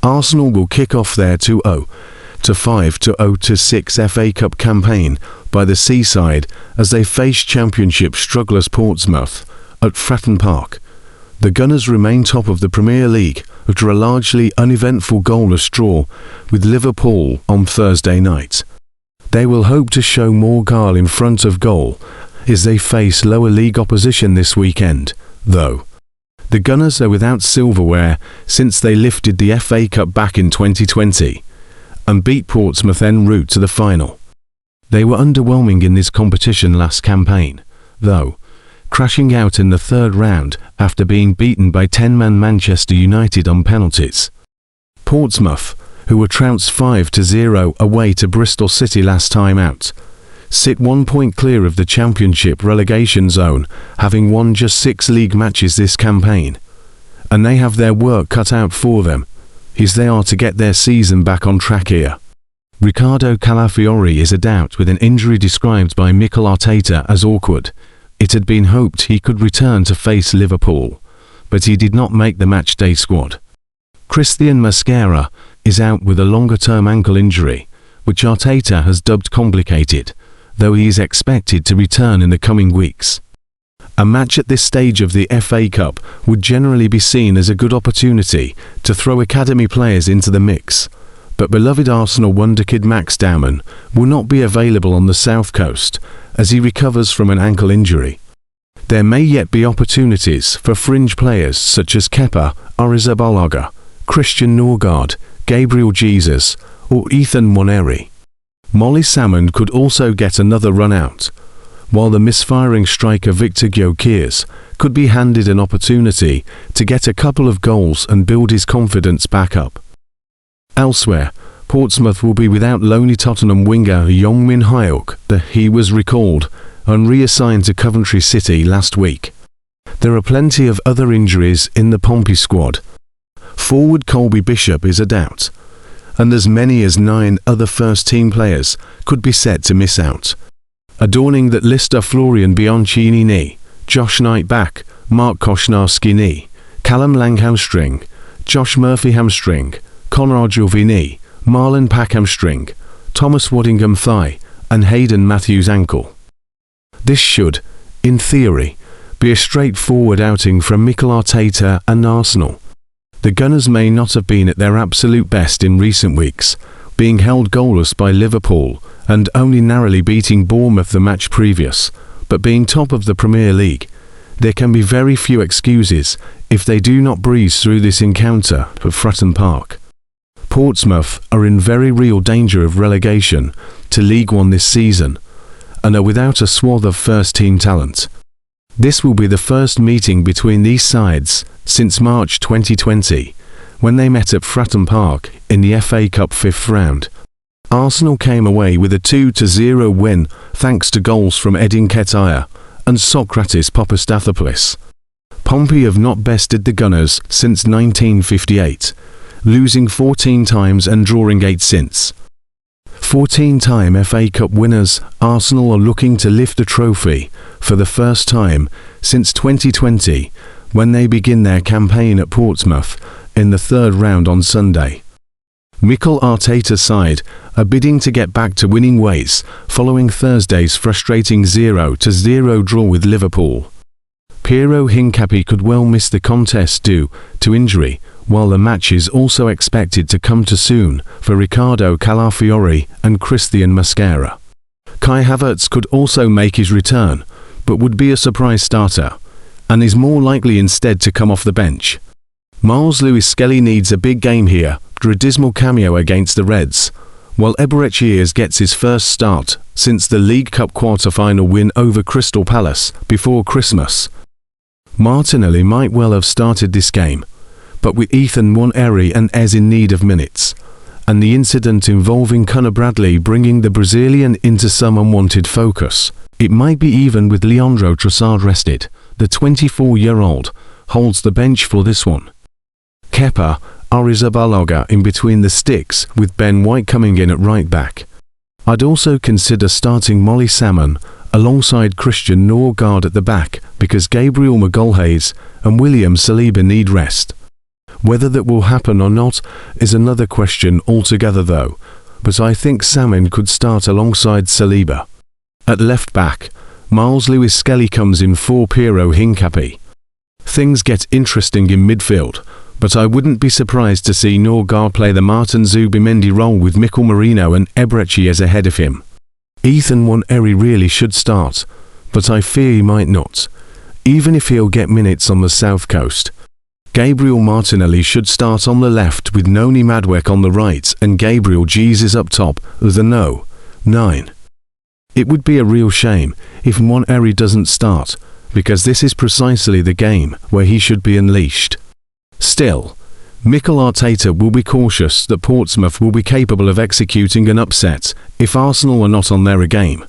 Arsenal will kick off their 2-0 to 5-0 to 6 FA Cup campaign by the seaside as they face Championship strugglers Portsmouth at Fratton Park. The Gunners remain top of the Premier League after a largely uneventful goalless draw with Liverpool on Thursday night. They will hope to show more guile in front of goal as they face lower league opposition this weekend, though. The Gunners are without silverware since they lifted the FA Cup back in 2020 and beat Portsmouth en route to the final. They were underwhelming in this competition last campaign, though, crashing out in the third round after being beaten by 10-man Manchester United on penalties. Portsmouth, who were trounced 5-0 away to Bristol City last time out, sit 1 point clear of the Championship relegation zone, having won just 6 league matches this campaign. And they have their work cut out for them, as they are to get their season back on track here. Riccardo Calafiori is a doubt with an injury described by Mikel Arteta as awkward. It had been hoped he could return to face Liverpool, but he did not make the matchday squad. Christian Mosquera is out with a longer-term ankle injury, which Arteta has dubbed complicated, though he is expected to return in the coming weeks. A match at this stage of the FA Cup would generally be seen as a good opportunity to throw academy players into the mix, but beloved Arsenal wonderkid Max Dowman will not be available on the south coast as he recovers from an ankle injury. There may yet be opportunities for fringe players such as Kepa Arrizabalaga, Christian Norgard, Gabriel Jesus or Ethan Newaneri. Molly Salmon could also get another run out, while the misfiring striker Victor Gyökeres could be handed an opportunity to get a couple of goals and build his confidence back up. Elsewhere, Portsmouth will be without lonely Tottenham winger Youngmin Hyuk. He was recalled and reassigned to Coventry City last week. There are plenty of other injuries in the Pompey squad. Forward Colby Bishop is a doubt, and as many as 9 other first-team players could be set to miss out. Adorning that list are Florian Bianchini knee, Josh Knight back, Mark Koshnarski knee, Callum Lang hamstring, Josh Murphy hamstring, Conrad Jovi knee, Marlon Pack hamstring, Thomas Waddingham thigh, and Hayden Matthews ankle. This should, in theory, be a straightforward outing from Mikel Arteta and Arsenal. The Gunners may not have been at their absolute best in recent weeks, being held goalless by Liverpool and only narrowly beating Bournemouth the match previous, but being top of the Premier League, there can be very few excuses if they do not breeze through this encounter at Fratton Park. Portsmouth are in very real danger of relegation to League One this season, and are without a swath of first-team talent. This will be the first meeting between these sides since March 2020, when they met at Fratton Park in the FA Cup 5th round. Arsenal came away with a 2-0 win thanks to goals from Edin Nketiah and Socrates Papastathopoulos. Pompey have not bested the Gunners since 1958, losing 14 times and drawing 8 since. 14-time FA Cup winners, Arsenal are looking to lift the trophy for the first time since 2020, when they begin their campaign at Portsmouth in the third round on Sunday. Mikel Arteta's side are bidding to get back to winning ways following Thursday's frustrating 0-0 draw with Liverpool. Piero Hincapié could well miss the contest due to injury, while the match is also expected to come too soon for Riccardo Calafiori and Christian Mosquera. Kai Havertz could also make his return, but would be a surprise starter, and is more likely instead to come off the bench. Myles Skelly needs a big game here after a dismal cameo against the Reds, while Eberechiers gets his first start since the League Cup quarter-final win over Crystal Palace before Christmas. Martinelli might well have started this game, but with Ethan Newaneri and Ez in need of minutes, and the incident involving Conor Bradley bringing the Brazilian into some unwanted focus, it might be even with Leandro Trossard rested. The 24-year-old holds the bench for this one. Kepa Arrizabalaga in between the sticks with Ben White coming in at right back. I'd also consider starting Molly Salmon alongside Christian Norgard at the back because Gabriel Magalhaes and William Saliba need rest. Whether that will happen or not is another question altogether though, but I think Salmon could start alongside Saliba. At left back, Myles Skelly comes in for Piero Hincapié. Things get interesting in midfield, but I wouldn't be surprised to see Odegaard play the Martin Zubimendi role with Mikel Merino and Eberechi as ahead of him. Newaneri really should start, but I fear he might not, even if he'll get minutes on the south coast. Gabriel Martinelli should start on the left with Noni Madueke on the right and Gabriel Jesus up top as the 9. It would be a real shame if Newaneri doesn't start, because this is precisely the game where he should be unleashed. Still, Mikel Arteta will be cautious that Portsmouth will be capable of executing an upset if Arsenal are not on their A game.